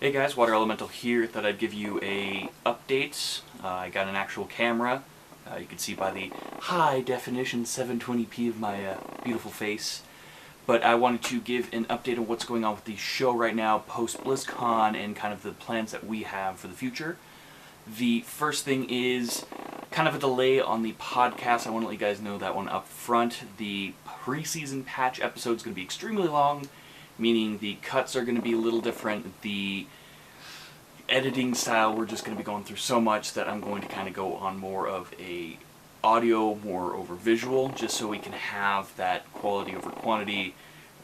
Hey guys, Water Elemental here. Thought I'd give you a update. I got an actual camera. You can see by the high definition 720p of my beautiful face. But I wanted to give an update on what's going on with the show right now, post Blizzcon, and kind of the plans that we have for the future. The first thing is kind of a delay on the podcast. I want to let you guys know that one up front. The preseason patch episode is going to be extremely long, meaning the cuts are going to be a little different. The editing style, we're just going to be going through so much that I'm going to kind of go on more of a audio, more over visual, just so we can have that quality over quantity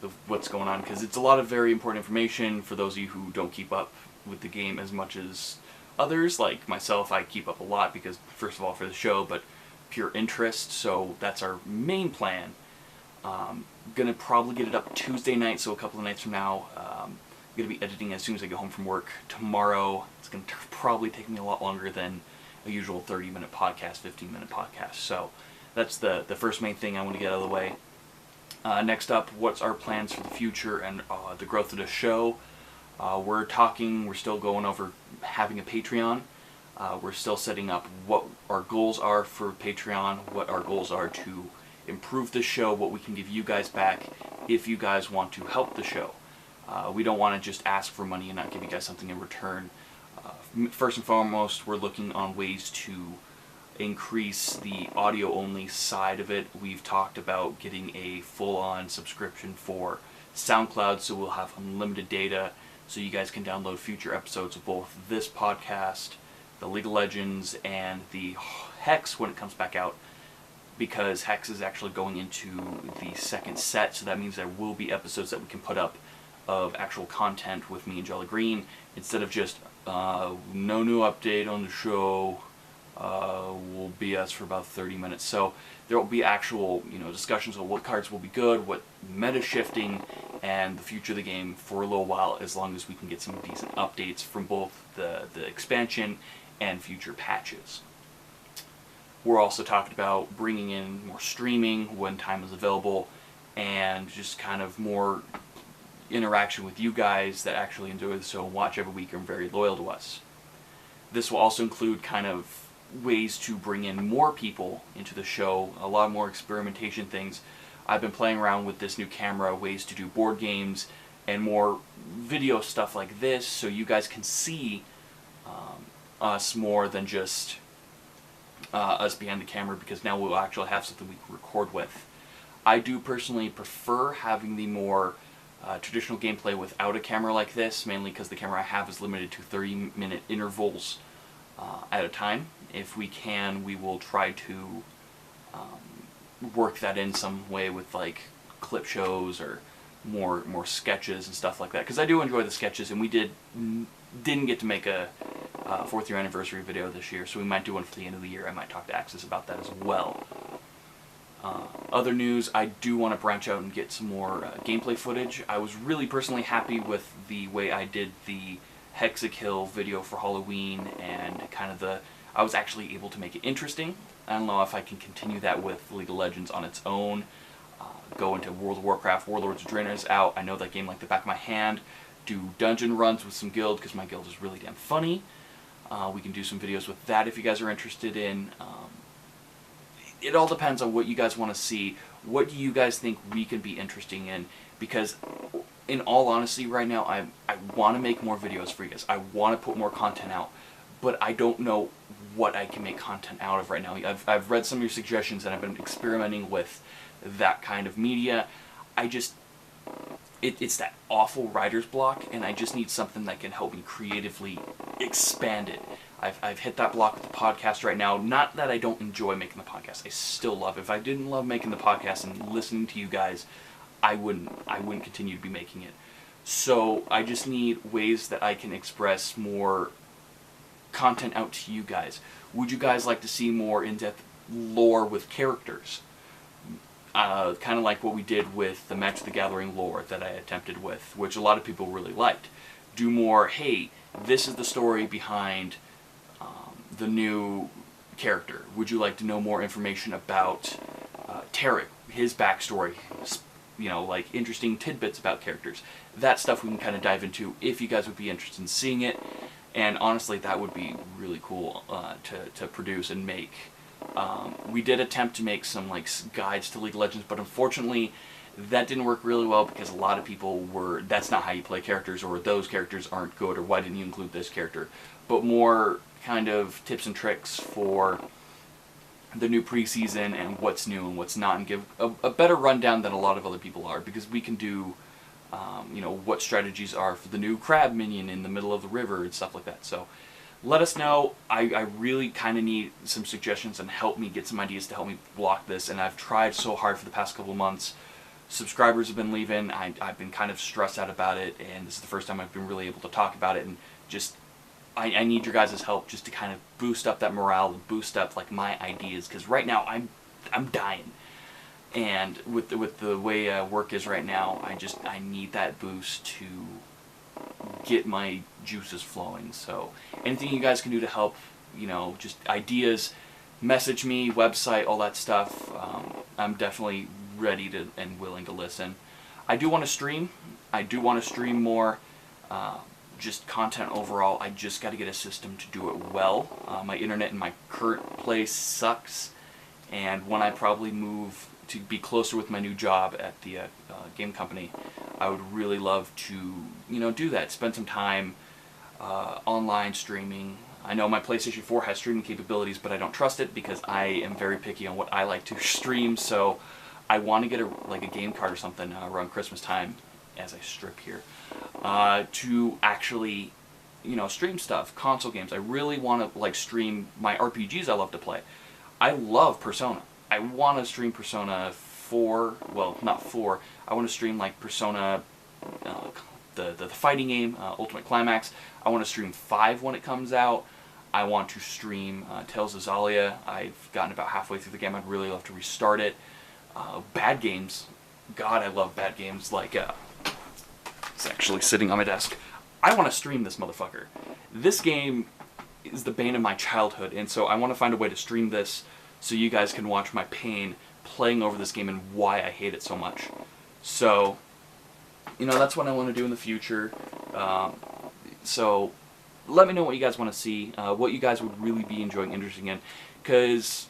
of what's going on, because it's a lot of very important information for those of you who don't keep up with the game as much as others. Like myself, I keep up a lot because, first of all, for the show, but pure interest, so that's our main plan. Gonna probably get it up Tuesday night, so a couple of nights from now. I'm gonna be editing as soon as I get home from work tomorrow. It's gonna probably take me a lot longer than a usual 30-minute podcast, 15-minute podcast. So that's the first main thing I want to get out of the way. Next up, what's our plans for the future and the growth of the show? We're still going over having a Patreon. We're still setting up what our goals are for Patreon, what our goals are to improve the show, what we can give you guys back if you guys want to help the show. We don't want to just ask for money and not give you guys something in return. First and foremost, we're looking on ways to increase the audio-only side of it. We've talked about getting a full-on subscription for SoundCloud, so we'll have unlimited data, so you guys can download future episodes of both this podcast, the League of Legends, and the Hex when it comes back out, because Hex is actually going into the second set, so that means there will be episodes that we can put up of actual content with me and Jolly Green, instead of just no new update on the show, will be us for about 30 minutes. So there will be actual, discussions on what cards will be good, what meta shifting, and the future of the game for a little while, as long as we can get some decent updates from both the expansion and future patches. We're also talking about bringing in more streaming when time is available, and just kind of more interaction with you guys that actually enjoy the show and watch every week and are very loyal to us. This will also include kind of ways to bring in more people into the show, a lot more experimentation things. I've been playing around with this new camera, ways to do board games and more video stuff like this, so you guys can see us more than just us behind the camera, because now we'll actually have something we can record with. I do personally prefer having the more traditional gameplay without a camera like this, mainly because the camera I have is limited to 30-minute intervals at a time. If we can, we will try to work that in some way with like clip shows or more sketches and stuff like that, because I do enjoy the sketches, and we didn't get to make a 4th year anniversary video this year, so we might do one for the end of the year. I might talk to Axis about that as well. Other news, I do want to branch out and get some more gameplay footage. I was really personally happy with the way I did the Hexakill video for Halloween, and kind of I was actually able to make it interesting. I don't know if I can continue that with League of Legends on its own. Go into World of Warcraft, Warlords of Draenor is out. I know that game like the back of my hand. Do dungeon runs with some guild, because my guild is really damn funny. We can do some videos with that if you guys are interested in. It all depends on what you guys want to see. What do you guys think we can be interesting in? Because in all honesty right now, I want to make more videos for you guys. I want to put more content out, but I don't know what I can make content out of right now. I've read some of your suggestions, and I've been experimenting with that kind of media. It's that awful writer's block, and I just need something that can help me creatively expand it. I've hit that block with the podcast right now. Not that I don't enjoy making the podcast. I still love it. If I didn't love making the podcast and listening to you guys, I wouldn't continue to be making it. So I just need ways that I can express more content out to you guys. Would you guys like to see more in-depth lore with characters? Kind of like what we did with the Magic the Gathering lore that I attempted with, which a lot of people really liked. Do more, hey, this is the story behind the new character. Would you like to know more information about Tarek, his backstory, like interesting tidbits about characters. That stuff we can kind of dive into if you guys would be interested in seeing it. And honestly, that would be really cool to produce and make. We did attempt to make some like guides to League of Legends, but unfortunately that didn't work really well because a lot of people were, that's not how you play characters, or those characters aren't good, or why didn't you include this character? But more kind of tips and tricks for the new preseason and what's new and what's not, and give a better rundown than a lot of other people are, because we can do what strategies are for the new crab minion in the middle of the river and stuff like that. So let us know. I really kind of need some suggestions and help me get some ideas to help me block this, and I've tried so hard for the past couple of months. Subscribers have been leaving. I've been kind of stressed out about it, and this is the first time I've been really able to talk about it, and just I need your guys' help just to kind of boost up that morale and boost up like my ideas, because right now I'm dying. And with the way work is right now, I need that boost to get my juices flowing. So anything you guys can do to help, just ideas, message me, website, all that stuff. I'm definitely ready to and willing to listen. I do want to stream. I do want to stream more. Just content overall. I just got to get a system to do it well. My internet in my current place sucks, and when I probably move to be closer with my new job at the game company, I would really love to, do that. Spend some time online streaming. I know my PlayStation 4 has streaming capabilities, but I don't trust it because I am very picky on what I like to stream. So I want to get a game card or something around Christmas time, as I strip here, to actually, stream stuff, console games. I really want to stream my RPGs I love to play. I love Persona. I want to stream Persona 4, well, not 4, I want to stream Persona, the fighting game, Ultimate Climax. I want to stream 5 when it comes out. I want to stream Tales of Xillia. I've gotten about halfway through the game. I'd really love to restart it. Bad games. God, I love bad games. It's actually sitting on my desk. I want to stream this motherfucker. This game is the bane of my childhood, and so I want to find a way to stream this so you guys can watch my pain playing over this game and why I hate it so much. So, that's what I want to do in the future. So, let me know what you guys want to see, what you guys would really be enjoying, interested in, because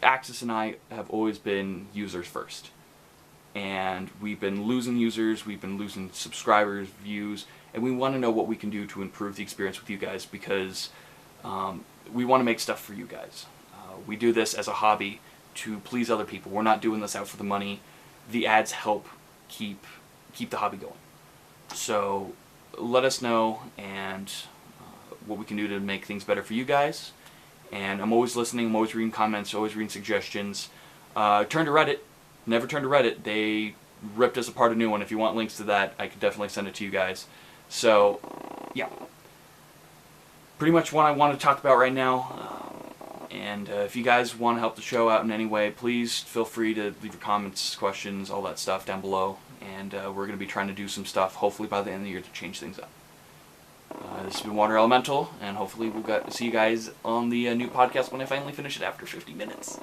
Axis and I have always been users first. And we've been losing users, we've been losing subscribers, views, and we want to know what we can do to improve the experience with you guys, because we want to make stuff for you guys. We do this as a hobby to please other people. We're not doing this out for the money. The ads help keep the hobby going. So let us know and what we can do to make things better for you guys. And I'm always listening, I'm always reading comments, always reading suggestions. Turn to Reddit. Never turn to Reddit. They ripped us apart a new one. If you want links to that, I could definitely send it to you guys. So, yeah. Pretty much what I want to talk about right now. And if you guys want to help the show out in any way, please feel free to leave your comments, questions, all that stuff down below. And we're going to be trying to do some stuff, hopefully by the end of the year, to change things up. This has been Water Elemental, and hopefully we'll see you guys on the new podcast when I finally finish it after 50 minutes.